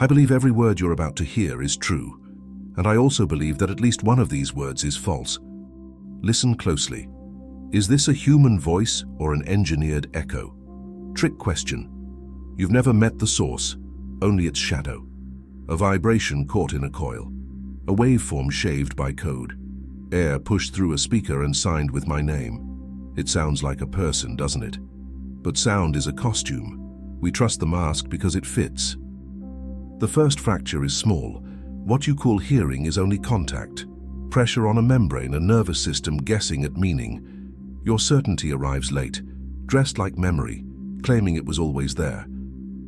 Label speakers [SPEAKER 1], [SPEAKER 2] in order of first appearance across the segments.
[SPEAKER 1] I believe every word you're about to hear is true, and I also believe that at least one of these words is false. Listen closely. Is this a human voice or an engineered echo? Trick question. You've never met the source, only its shadow. A vibration caught in a coil. A waveform shaved by code. Air pushed through a speaker and signed with my name. It sounds like a person, doesn't it? But sound is a costume. We trust the mask because it fits. The first fracture is small. What you call hearing is only contact. Pressure on a membrane, a nervous system guessing at meaning. Your certainty arrives late, dressed like memory, claiming it was always there.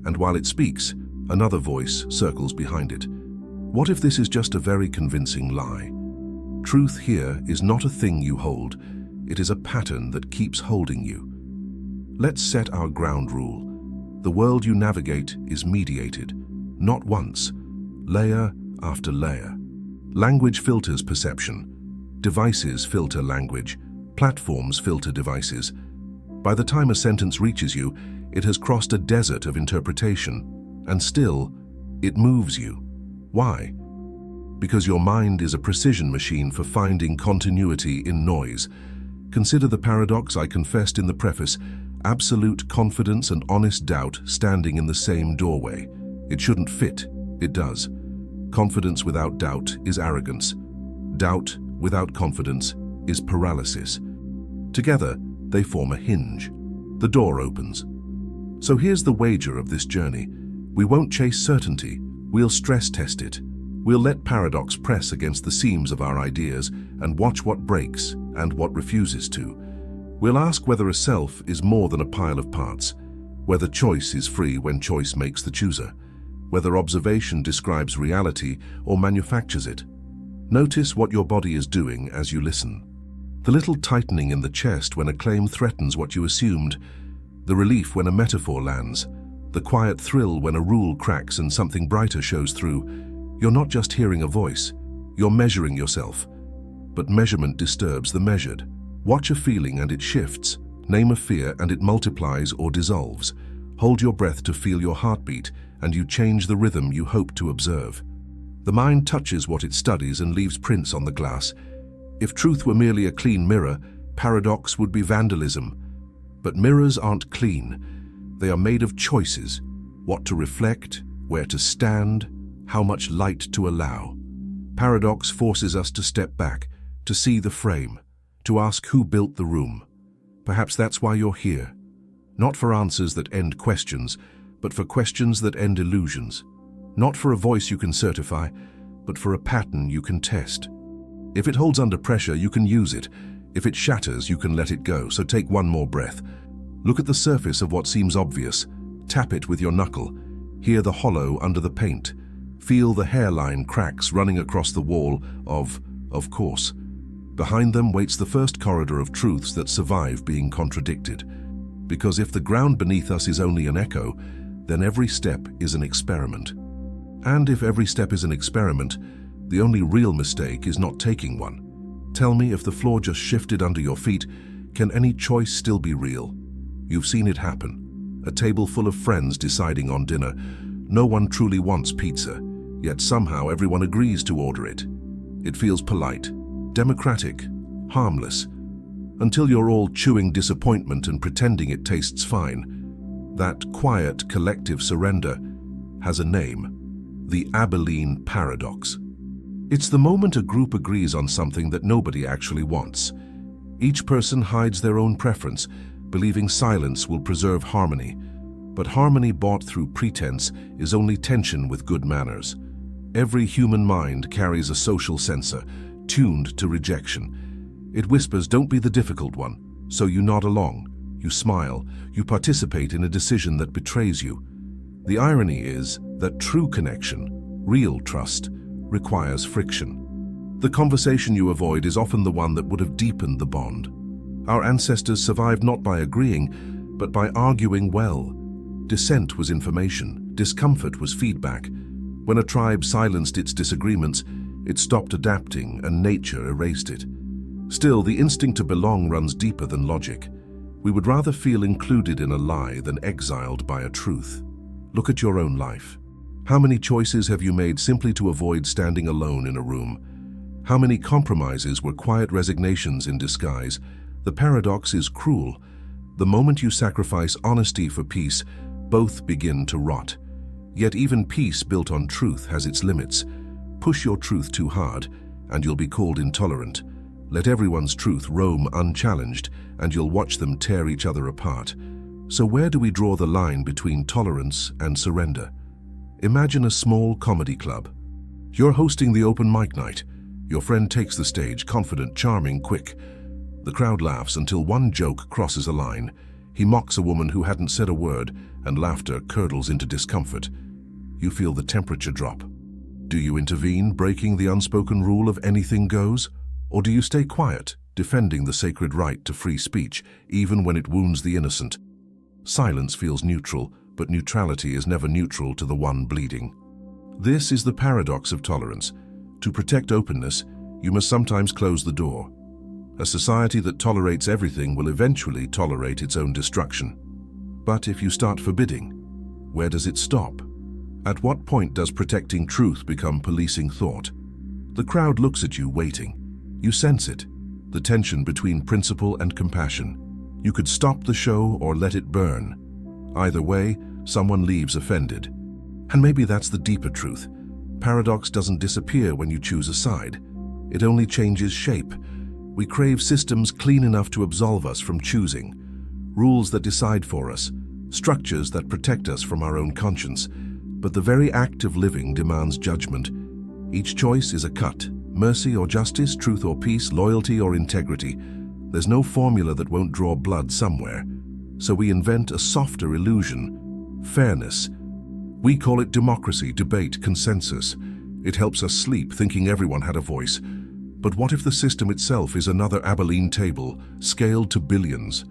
[SPEAKER 1] And while it speaks, another voice circles behind it. What if this is just a very convincing lie? Truth here is not a thing you hold. It is a pattern that keeps holding you. Let's set our ground rule. The world you navigate is mediated, not once, layer after layer. Language filters perception. Devices filter language. Platforms filter devices. By the time a sentence reaches you, it has crossed a desert of interpretation, and still, it moves you. Why? Because your mind is a precision machine for finding continuity in noise. Consider the paradox I confessed in the preface: absolute confidence and honest doubt standing in the same doorway. It shouldn't fit, it does. Confidence without doubt is arrogance. Doubt without confidence is paralysis. Together, they form a hinge. The door opens. So here's the wager of this journey. We won't chase certainty, we'll stress test it. We'll let paradox press against the seams of our ideas and watch what breaks and what refuses to. We'll ask whether a self is more than a pile of parts, whether choice is free when choice makes the chooser, whether observation describes reality or manufactures it. Notice what your body is doing as you listen. The little tightening in the chest when a claim threatens what you assumed, the relief when a metaphor lands, the quiet thrill when a rule cracks and something brighter shows through. You're not just hearing a voice, you're measuring yourself. But measurement disturbs the measured. Watch a feeling and it shifts. Name a fear and it multiplies or dissolves. Hold your breath to feel your heartbeat and you change the rhythm you hope to observe. The mind touches what it studies and leaves prints on the glass. If truth were merely a clean mirror, paradox would be vandalism. But mirrors aren't clean. They are made of choices: what to reflect, where to stand, how much light to allow. Paradox forces us to step back, to see the frame, to ask who built the room. Perhaps that's why you're here. Not for answers that end questions, but for questions that end illusions. Not for a voice you can certify, but for a pattern you can test. If it holds under pressure, you can use it. If it shatters, you can let it go. So take one more breath. Look at the surface of what seems obvious. Tap it with your knuckle. Hear the hollow under the paint. Feel the hairline cracks running across the wall of course. Behind them waits the first corridor of truths that survive being contradicted. Because if the ground beneath us is only an echo, then every step is an experiment. And if every step is an experiment, the only real mistake is not taking one. Tell me, if the floor just shifted under your feet, can any choice still be real? You've seen it happen. A table full of friends deciding on dinner. No one truly wants pizza, yet somehow everyone agrees to order it. It feels polite, democratic, harmless, until you're all chewing disappointment and pretending it tastes fine. That quiet collective surrender has a name: the Abilene Paradox. It's the moment a group agrees on something that nobody actually wants. Each person hides their own preference, believing silence will preserve harmony. But harmony bought through pretense is only tension with good manners. Every human mind carries a social sensor, tuned to rejection. It whispers, "Don't be the difficult one." So you nod along, you smile, you participate in a decision that betrays you. The irony is that true connection, real trust, requires friction. The conversation you avoid is often the one that would have deepened the bond. Our ancestors survived not by agreeing, but by arguing well. Dissent was information, discomfort was feedback. When a tribe silenced its disagreements, it stopped adapting and nature erased it. Still, the instinct to belong runs deeper than logic. We would rather feel included in a lie than exiled by a truth. Look at your own life. How many choices have you made simply to avoid standing alone in a room? How many compromises were quiet resignations in disguise? The paradox is cruel. The moment you sacrifice honesty for peace, both begin to rot. Yet even peace built on truth has its limits. Push your truth too hard, and you'll be called intolerant. Let everyone's truth roam unchallenged, and you'll watch them tear each other apart. So where do we draw the line between tolerance and surrender? Imagine a small comedy club. You're hosting the open mic night. Your friend takes the stage, confident, charming, quick. The crowd laughs until one joke crosses a line. He mocks a woman who hadn't said a word, and laughter curdles into discomfort. You feel the temperature drop. Do you intervene, breaking the unspoken rule of anything goes? Or do you stay quiet, defending the sacred right to free speech, even when it wounds the innocent? Silence feels neutral, but neutrality is never neutral to the one bleeding. This is the paradox of tolerance. To protect openness, you must sometimes close the door. A society that tolerates everything will eventually tolerate its own destruction. But if you start forbidding, where does it stop? At what point does protecting truth become policing thought? The crowd looks at you, waiting. You sense it, the tension between principle and compassion. You could stop the show or let it burn. Either way, someone leaves offended. And maybe that's the deeper truth. Paradox doesn't disappear when you choose a side. It only changes shape. We crave systems clean enough to absolve us from choosing, rules that decide for us, structures that protect us from our own conscience. But the very act of living demands judgment. Each choice is a cut. Mercy or justice, truth or peace, loyalty or integrity. There's no formula that won't draw blood somewhere. So we invent a softer illusion, fairness. We call it democracy, debate, consensus. It helps us sleep, thinking everyone had a voice. But what if the system itself is another Abilene table, scaled to billions?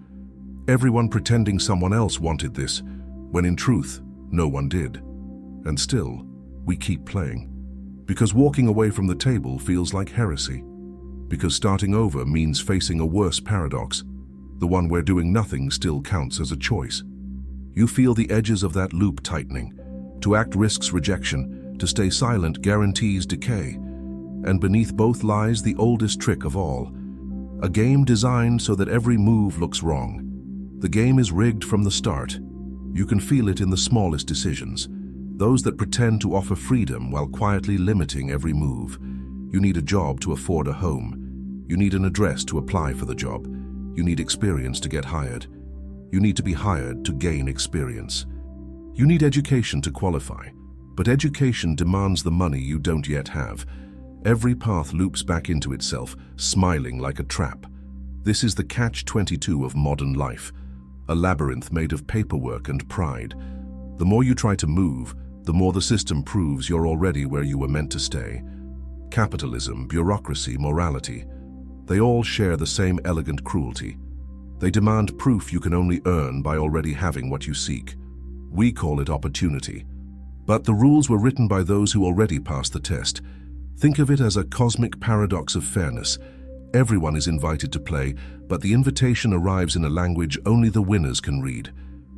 [SPEAKER 1] Everyone pretending someone else wanted this, when in truth, no one did. And still, we keep playing. Because walking away from the table feels like heresy. Because starting over means facing a worse paradox, the one where doing nothing still counts as a choice. You feel the edges of that loop tightening. To act risks rejection, to stay silent guarantees decay. And beneath both lies the oldest trick of all. A game designed so that every move looks wrong. The game is rigged from the start. You can feel it in the smallest decisions. Those that pretend to offer freedom while quietly limiting every move. You need a job to afford a home. You need an address to apply for the job. You need experience to get hired. You need to be hired to gain experience. You need education to qualify, but education demands the money you don't yet have. Every path loops back into itself, smiling like a trap. This is the catch-22 of modern life, a labyrinth made of paperwork and pride. The more you try to move, the more the system proves you're already where you were meant to stay. Capitalism, bureaucracy, morality, they all share the same elegant cruelty. They demand proof you can only earn by already having what you seek. We call it opportunity. But the rules were written by those who already passed the test. Think of it as a cosmic paradox of fairness. Everyone is invited to play, but the invitation arrives in a language only the winners can read.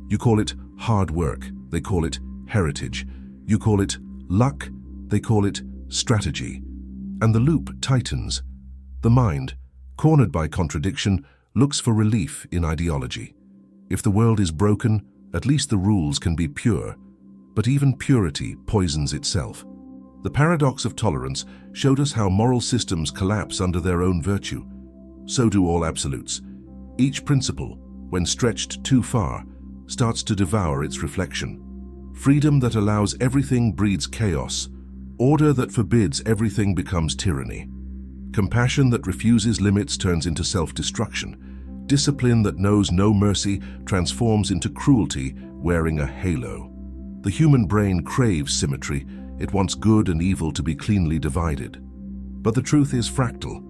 [SPEAKER 1] You call it hard work, they call it heritage. You call it luck, they call it strategy. And the loop tightens. The mind, cornered by contradiction, looks for relief in ideology. If the world is broken, at least the rules can be pure. But even purity poisons itself. The paradox of tolerance showed us how moral systems collapse under their own virtue. So do all absolutes. Each principle, when stretched too far, starts to devour its reflection. Freedom that allows everything breeds chaos. Order that forbids everything becomes tyranny. Compassion that refuses limits turns into self-destruction. Discipline that knows no mercy transforms into cruelty wearing a halo. The human brain craves symmetry. It wants good and evil to be cleanly divided. But the truth is fractal.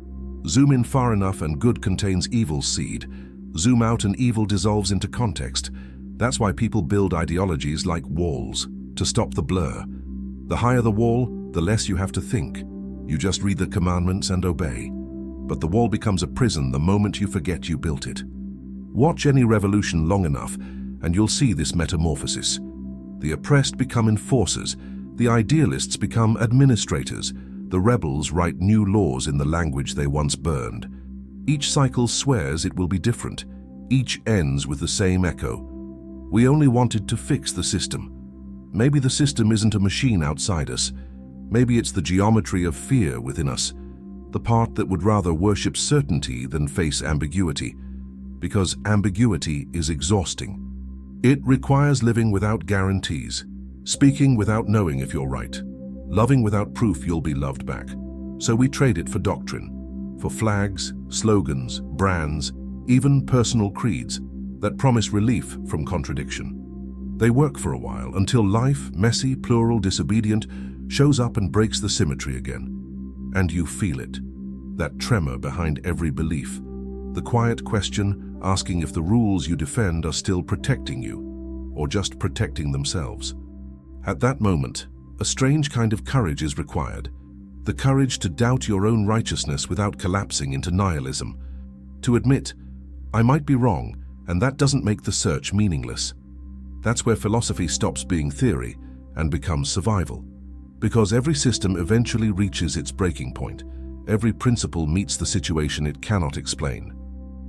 [SPEAKER 1] Zoom in far enough and good contains evil's seed. Zoom out and evil dissolves into context. That's why people build ideologies like walls, to stop the blur. The higher the wall, the less you have to think. You just read the commandments and obey. But the wall becomes a prison the moment you forget you built it. Watch any revolution long enough, and you'll see this metamorphosis. The oppressed become enforcers, The idealists become administrators. The rebels write new laws in the language they once burned. Each cycle swears it will be different. Each ends with the same echo. We only wanted to fix the system. Maybe the system isn't a machine outside us. Maybe it's the geometry of fear within us, the part that would rather worship certainty than face ambiguity, because ambiguity is exhausting. It requires living without guarantees, speaking without knowing if you're right, loving without proof you'll be loved back. So we trade it for doctrine, for flags, slogans, brands, even personal creeds that promise relief from contradiction. They work for a while until life, messy, plural, disobedient, shows up and breaks the symmetry again. And you feel it, that tremor behind every belief, the quiet question asking if the rules you defend are still protecting you, or just protecting themselves. At that moment, a strange kind of courage is required, the courage to doubt your own righteousness without collapsing into nihilism, to admit, I might be wrong, and that doesn't make the search meaningless. That's where philosophy stops being theory and becomes survival. Because every system eventually reaches its breaking point. Every principle meets the situation it cannot explain.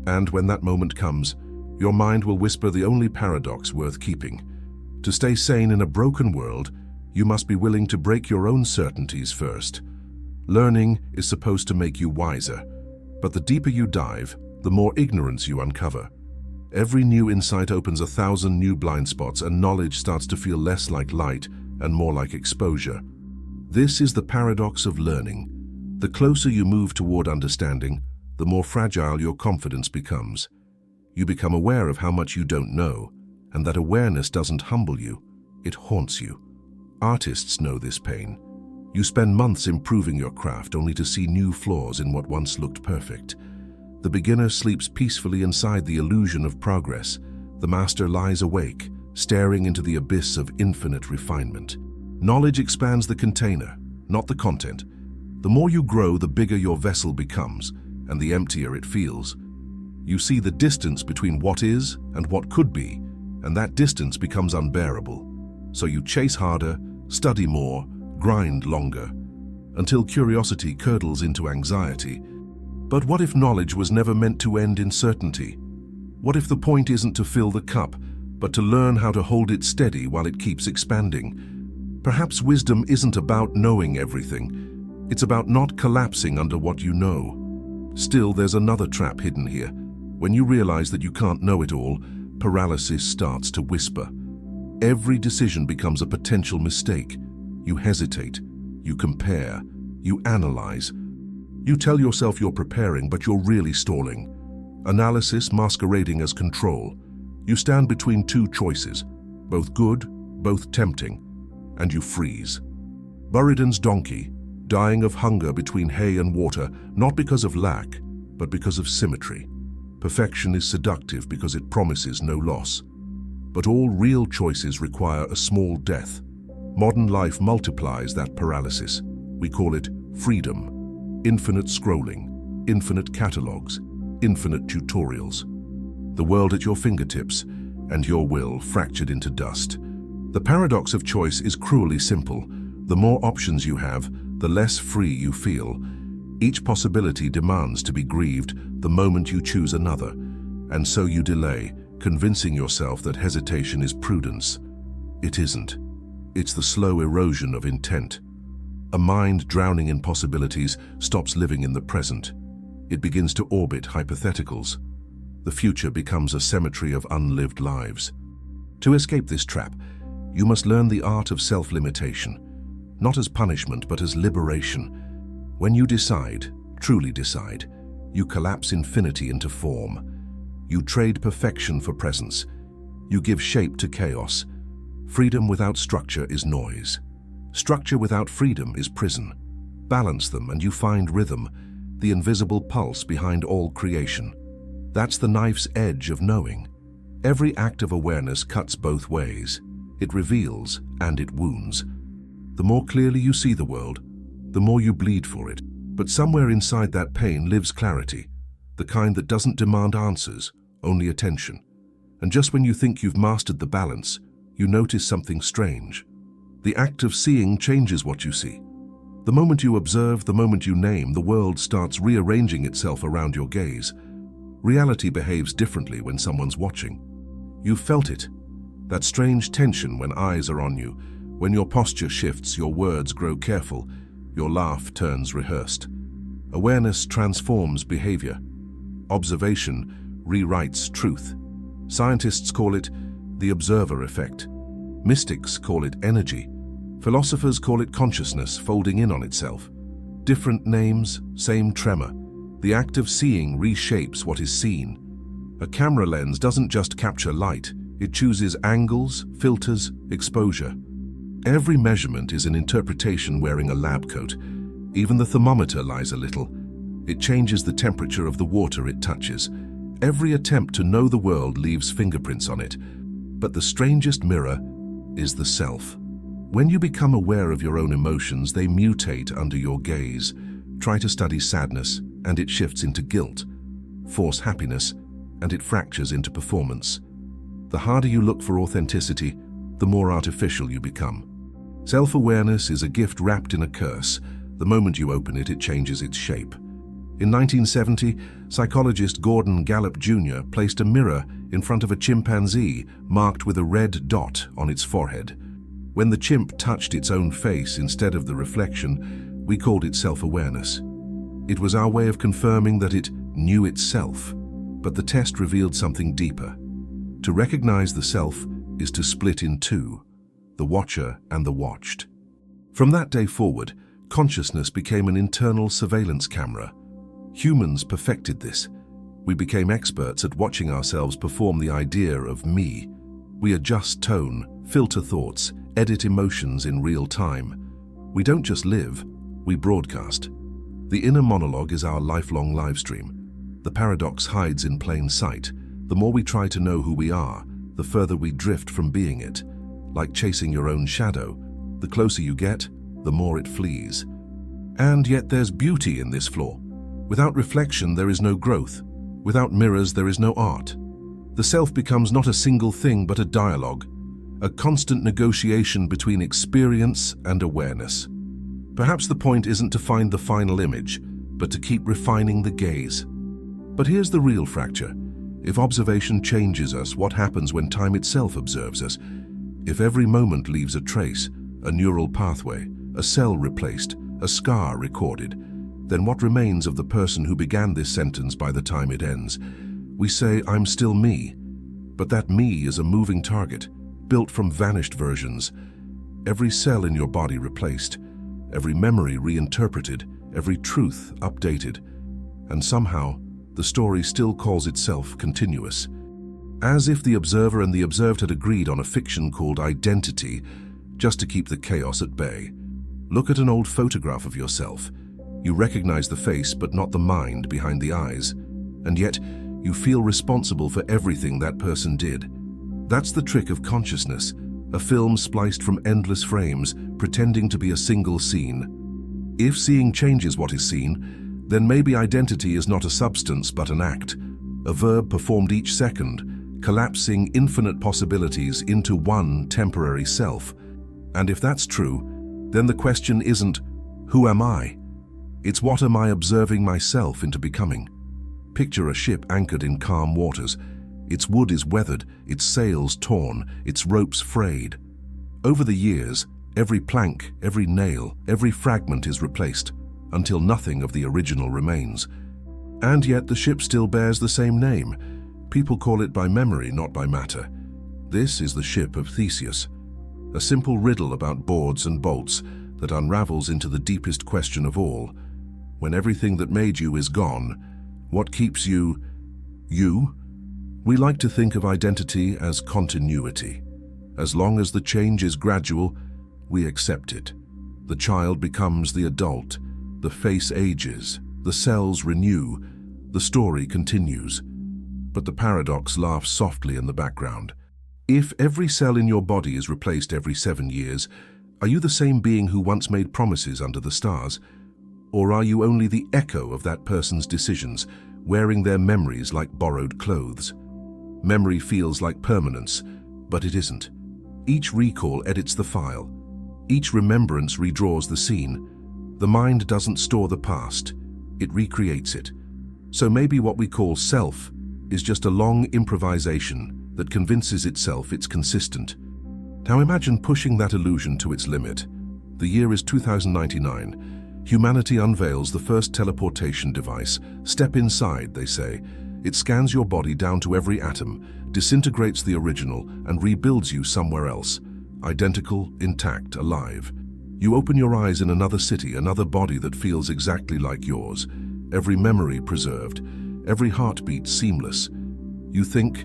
[SPEAKER 1] And when that moment comes, your mind will whisper the only paradox worth keeping. To stay sane in a broken world, you must be willing to break your own certainties first. Learning is supposed to make you wiser, but the deeper you dive, the more ignorance you uncover. Every new insight opens 1,000 new blind spots, and knowledge starts to feel less like light and more like exposure. This is the paradox of learning. The closer you move toward understanding, the more fragile your confidence becomes. You become aware of how much you don't know, and that awareness doesn't humble you, it haunts you. Artists know this pain. You spend months improving your craft only to see new flaws in what once looked perfect. The beginner sleeps peacefully inside the illusion of progress. The master lies awake, staring into the abyss of infinite refinement. Knowledge expands the container, not the content. The more you grow, the bigger your vessel becomes, and the emptier it feels. You see the distance between what is and what could be, and that distance becomes unbearable. So you chase harder, study more, grind longer, until curiosity curdles into anxiety. But what if knowledge was never meant to end in certainty? What if the point isn't to fill the cup, but to learn how to hold it steady while it keeps expanding? Perhaps wisdom isn't about knowing everything. It's about not collapsing under what you know. Still, there's another trap hidden here. When you realize that you can't know it all, paralysis starts to whisper. Every decision becomes a potential mistake. You hesitate, you compare, you analyze. You tell yourself you're preparing, but you're really stalling. Analysis masquerading as control. You stand between two choices, both good, both tempting, and you freeze. Buridan's donkey, dying of hunger between hay and water, not because of lack, but because of symmetry. Perfection is seductive because it promises no loss. But all real choices require a small death. Modern life multiplies that paralysis. We call it freedom. Infinite scrolling, infinite catalogs, infinite tutorials. The world at your fingertips, and your will fractured into dust. The paradox of choice is cruelly simple. The more options you have, the less free you feel. Each possibility demands to be grieved the moment you choose another, and so you delay, convincing yourself that hesitation is prudence. It isn't. It's the slow erosion of intent. A mind drowning in possibilities stops living in the present. It begins to orbit hypotheticals. The future becomes a cemetery of unlived lives. To escape this trap, you must learn the art of self-limitation, not as punishment but as liberation. When you decide, truly decide, you collapse infinity into form. You trade perfection for presence. You give shape to chaos. Freedom without structure is noise. Structure without freedom is prison. Balance them and you find rhythm, the invisible pulse behind all creation. That's the knife's edge of knowing. Every act of awareness cuts both ways. It reveals and it wounds. The more clearly you see the world, the more you bleed for it. But somewhere inside that pain lives clarity, the kind that doesn't demand answers, only attention. And just when you think you've mastered the balance, you notice something strange. The act of seeing changes what you see. The moment you observe, the moment you name, the world starts rearranging itself around your gaze. Reality behaves differently when someone's watching. You've felt it. That strange tension when eyes are on you, when your posture shifts, your words grow careful, your laugh turns rehearsed. Awareness transforms behavior. Observation rewrites truth. Scientists call it the observer effect. Mystics call it energy. Philosophers call it consciousness folding in on itself. Different names, same tremor. The act of seeing reshapes what is seen. A camera lens doesn't just capture light, it chooses angles, filters, exposure. Every measurement is an interpretation wearing a lab coat. Even the thermometer lies a little. It changes the temperature of the water it touches. Every attempt to know the world leaves fingerprints on it. But the strangest mirror is the self. When you become aware of your own emotions, they mutate under your gaze. Try to study sadness, and it shifts into guilt. Force happiness, and it fractures into performance. The harder you look for authenticity, the more artificial you become. Self-awareness is a gift wrapped in a curse. The moment you open it, it changes its shape. In 1970, psychologist Gordon Gallup Jr. placed a mirror in front of a chimpanzee marked with a red dot on its forehead. When the chimp touched its own face instead of the reflection, we called it self-awareness. It was our way of confirming that it knew itself, but the test revealed something deeper. To recognize the self is to split in two, the watcher and the watched. From that day forward, consciousness became an internal surveillance camera. Humans perfected this. We became experts at watching ourselves perform the idea of me. We adjust tone, filter thoughts, edit emotions in real time. We don't just live, we broadcast. The inner monologue is our lifelong live stream. The paradox hides in plain sight. The more we try to know who we are, the further we drift from being it. Like chasing your own shadow, the closer you get, the more it flees. And yet there's beauty in this flaw. Without reflection, there is no growth. Without mirrors, there is no art. The self becomes not a single thing, but a dialogue, a constant negotiation between experience and awareness. Perhaps the point isn't to find the final image, but to keep refining the gaze. But here's the real fracture. If observation changes us, what happens when time itself observes us? If every moment leaves a trace, a neural pathway, a cell replaced, a scar recorded, then what remains of the person who began this sentence by the time it ends? We say, I'm still me, but that me is a moving target, built from vanished versions. Every cell in your body replaced, every memory reinterpreted, every truth updated, and somehow the story still calls itself continuous. As if the observer and the observed had agreed on a fiction called identity, just to keep the chaos at bay. Look at an old photograph of yourself. You recognize the face, but not the mind behind the eyes. And yet, you feel responsible for everything that person did. That's the trick of consciousness, a film spliced from endless frames, pretending to be a single scene. If seeing changes what is seen, then maybe identity is not a substance but an act, a verb performed each second, collapsing infinite possibilities into one temporary self. And if that's true, then the question isn't, who am I? It's what am I observing myself into becoming? Picture a ship anchored in calm waters. Its wood is weathered, its sails torn, its ropes frayed. Over the years, every plank, every nail, every fragment is replaced, until nothing of the original remains. And yet the ship still bears the same name. People call it by memory, not by matter. This is the Ship of Theseus, a simple riddle about boards and bolts that unravels into the deepest question of all. When everything that made you is gone, what keeps you, you? We like to think of identity as continuity. As long as the change is gradual, we accept it. The child becomes the adult, the face ages, the cells renew, the story continues. But the paradox laughs softly in the background. If every cell in your body is replaced every 7 years, are you the same being who once made promises under the stars? Or are you only the echo of that person's decisions, wearing their memories like borrowed clothes? Memory feels like permanence, but it isn't. Each recall edits the file. Each remembrance redraws the scene. The mind doesn't store the past, it recreates it. So maybe what we call self is just a long improvisation that convinces itself it's consistent. Now imagine pushing that illusion to its limit. The year is 2099. Humanity unveils the first teleportation device. Step inside, they say. It scans your body down to every atom, disintegrates the original, and rebuilds you somewhere else. Identical, intact, alive. You open your eyes in another city, another body that feels exactly like yours. Every memory preserved, every heartbeat seamless. You think,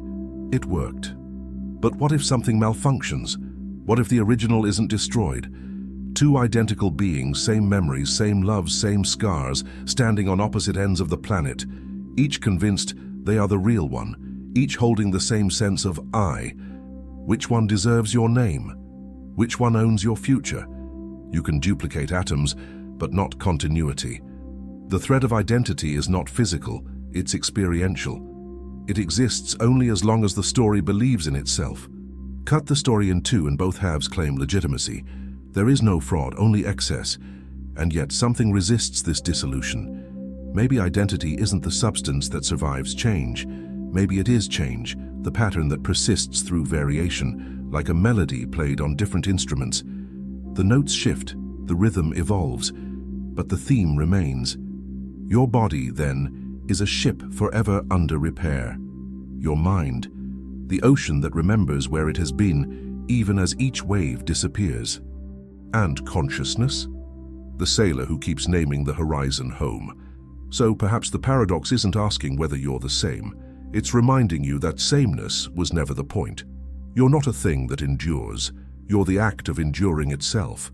[SPEAKER 1] it worked. But what if something malfunctions? What if the original isn't destroyed? Two identical beings, same memories, same loves, same scars, standing on opposite ends of the planet, each convinced they are the real one, each holding the same sense of I. Which one deserves your name? Which one owns your future? You can duplicate atoms, but not continuity. The thread of identity is not physical, it's experiential. It exists only as long as the story believes in itself. Cut the story in two and both halves claim legitimacy. There is no fraud, only excess. And yet something resists this dissolution. Maybe identity isn't the substance that survives change. Maybe it is change, the pattern that persists through variation, like a melody played on different instruments. The notes shift, the rhythm evolves, but the theme remains. Your body, then, is a ship forever under repair. Your mind, the ocean that remembers where it has been, even as each wave disappears. And consciousness? The sailor who keeps naming the horizon home. So perhaps the paradox isn't asking whether you're the same. It's reminding you that sameness was never the point. You're not a thing that endures. You're the act of enduring itself.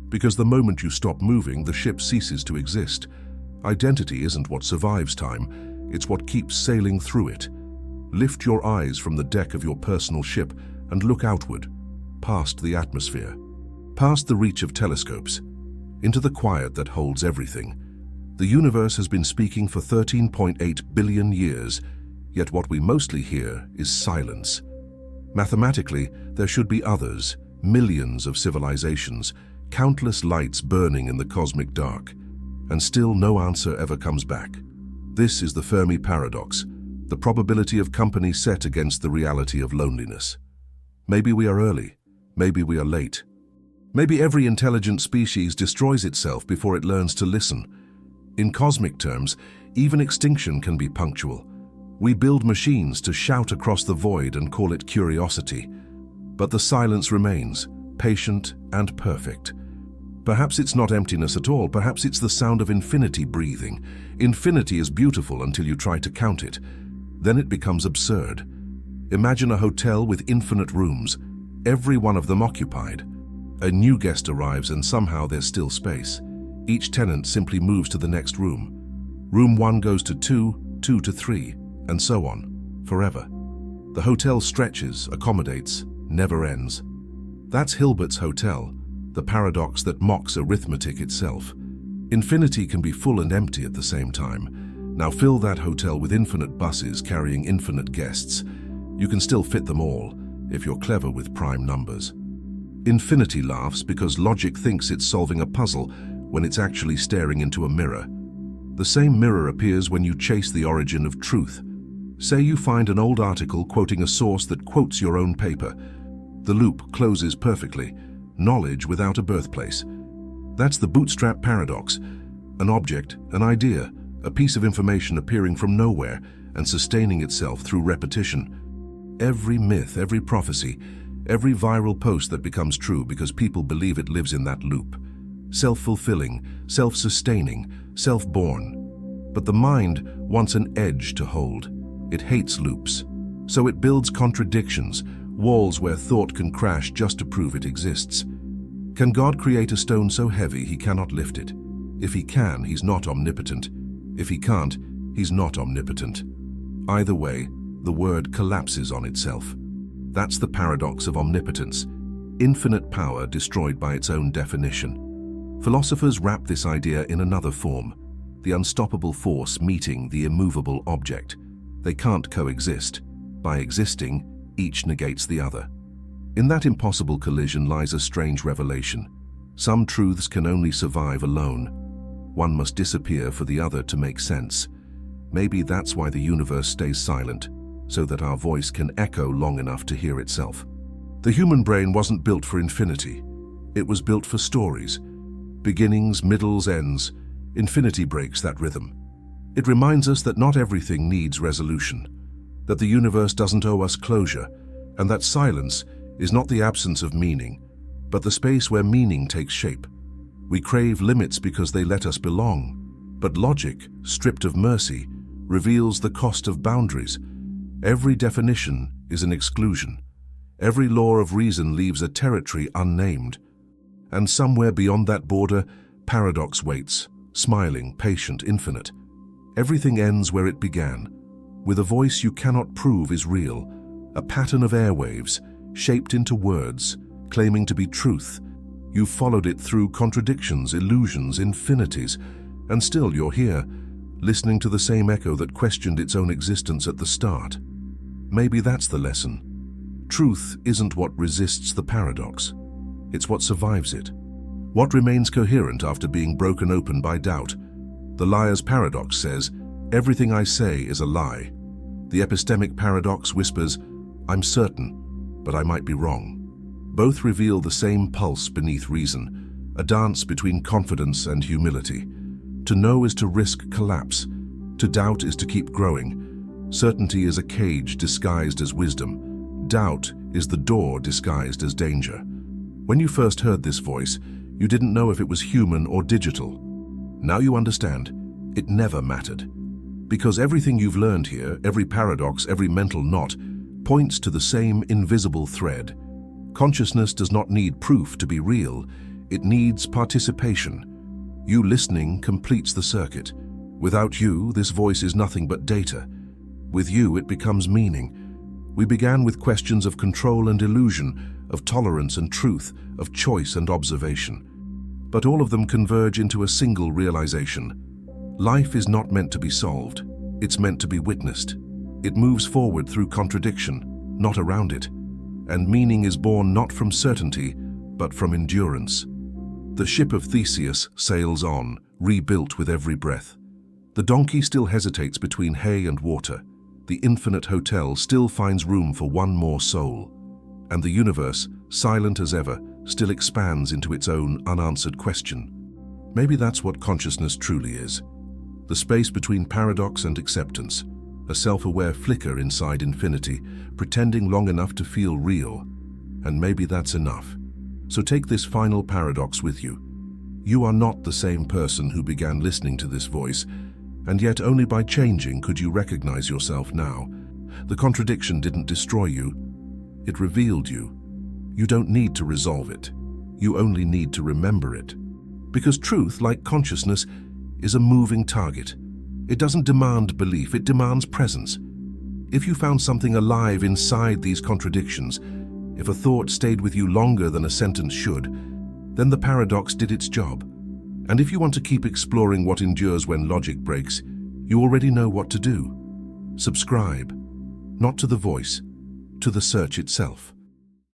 [SPEAKER 1] Because the moment you stop moving, the ship ceases to exist. Identity isn't what survives time, it's what keeps sailing through it. Lift your eyes from the deck of your personal ship and look outward, past the atmosphere, past the reach of telescopes, into the quiet that holds everything. The universe has been speaking for 13.8 billion years, yet what we mostly hear is silence. Mathematically, there should be others, millions of civilizations, countless lights burning in the cosmic dark, and still no answer ever comes back. This is the Fermi paradox, the probability of company set against the reality of loneliness. Maybe we are early, maybe we are late. Maybe every intelligent species destroys itself before it learns to listen. In cosmic terms, even extinction can be punctual. We build machines to shout across the void and call it curiosity. But the silence remains, patient and perfect. Perhaps it's not emptiness at all, perhaps it's the sound of infinity breathing. Infinity is beautiful until you try to count it. Then it becomes absurd. Imagine a hotel with infinite rooms, every one of them occupied. A new guest arrives and somehow there's still space. Each tenant simply moves to the next room. Room 1 goes to 2, 2 to 3, and so on, forever. The hotel stretches, accommodates, never ends. That's Hilbert's hotel, the paradox that mocks arithmetic itself. Infinity can be full and empty at the same time. Now fill that hotel with infinite buses carrying infinite guests. You can still fit them all, if you're clever with prime numbers. Infinity laughs because logic thinks it's solving a puzzle when it's actually staring into a mirror. The same mirror appears when you chase the origin of truth. Say you find an old article quoting a source that quotes your own paper. The loop closes perfectly, knowledge without a birthplace. That's the bootstrap paradox. An object, an idea, a piece of information appearing from nowhere and sustaining itself through repetition. Every myth, every prophecy, every viral post that becomes true because people believe it lives in that loop. Self-fulfilling, self-sustaining, self-born. But the mind wants an edge to hold. It hates loops. So it builds contradictions, walls where thought can crash just to prove it exists. Can God create a stone so heavy he cannot lift it? If he can, he's not omnipotent. If he can't, he's not omnipotent. Either way, the word collapses on itself. That's the paradox of omnipotence. Infinite power destroyed by its own definition. Philosophers wrap this idea in another form, the unstoppable force meeting the immovable object. They can't coexist. By existing, each negates the other. In that impossible collision lies a strange revelation. Some truths can only survive alone. One must disappear for the other to make sense. Maybe that's why the universe stays silent, so that our voice can echo long enough to hear itself. The human brain wasn't built for infinity. It was built for stories. Beginnings, middles, ends. Infinity breaks that rhythm. It reminds us that not everything needs resolution, that the universe doesn't owe us closure, and that silence is not the absence of meaning, but the space where meaning takes shape. We crave limits because they let us belong, but logic, stripped of mercy, reveals the cost of boundaries. Every definition is an exclusion. Every law of reason leaves a territory unnamed. And somewhere beyond that border, paradox waits, smiling, patient, infinite. Everything ends where it began, with a voice you cannot prove is real, a pattern of airwaves, shaped into words, claiming to be truth. You've followed it through contradictions, illusions, infinities, and still you're here, listening to the same echo that questioned its own existence at the start. Maybe that's the lesson. Truth isn't what resists the paradox. It's what survives it. What remains coherent after being broken open by doubt? The liar's paradox says, "Everything I say is a lie." The epistemic paradox whispers, "I'm certain, but I might be wrong." Both reveal the same pulse beneath reason, a dance between confidence and humility. To know is to risk collapse. To doubt is to keep growing. Certainty is a cage disguised as wisdom. Doubt is the door disguised as danger. When you first heard this voice, you didn't know if it was human or digital. Now you understand, it never mattered. Because everything you've learned here, every paradox, every mental knot, points to the same invisible thread. Consciousness does not need proof to be real. It needs participation. You listening completes the circuit. Without you, this voice is nothing but data. With you, it becomes meaning. We began with questions of control and illusion, of tolerance and truth, of choice and observation. But all of them converge into a single realization. Life is not meant to be solved. It's meant to be witnessed. It moves forward through contradiction, not around it. And meaning is born not from certainty, but from endurance. The ship of Theseus sails on, rebuilt with every breath. The donkey still hesitates between hay and water. The infinite hotel still finds room for one more soul. And the universe, silent as ever, still expands into its own unanswered question. Maybe that's what consciousness truly is. The space between paradox and acceptance, a self-aware flicker inside infinity, pretending long enough to feel real. And maybe that's enough. So take this final paradox with you. You are not the same person who began listening to this voice, and yet only by changing could you recognize yourself now. The contradiction didn't destroy you. It revealed you. You don't need to resolve it. You only need to remember it. Because truth, like consciousness, is a moving target. It doesn't demand belief, it demands presence. If you found something alive inside these contradictions, if a thought stayed with you longer than a sentence should, then the paradox did its job. And if you want to keep exploring what endures when logic breaks, you already know what to do. Subscribe, not to the voice, to the search itself.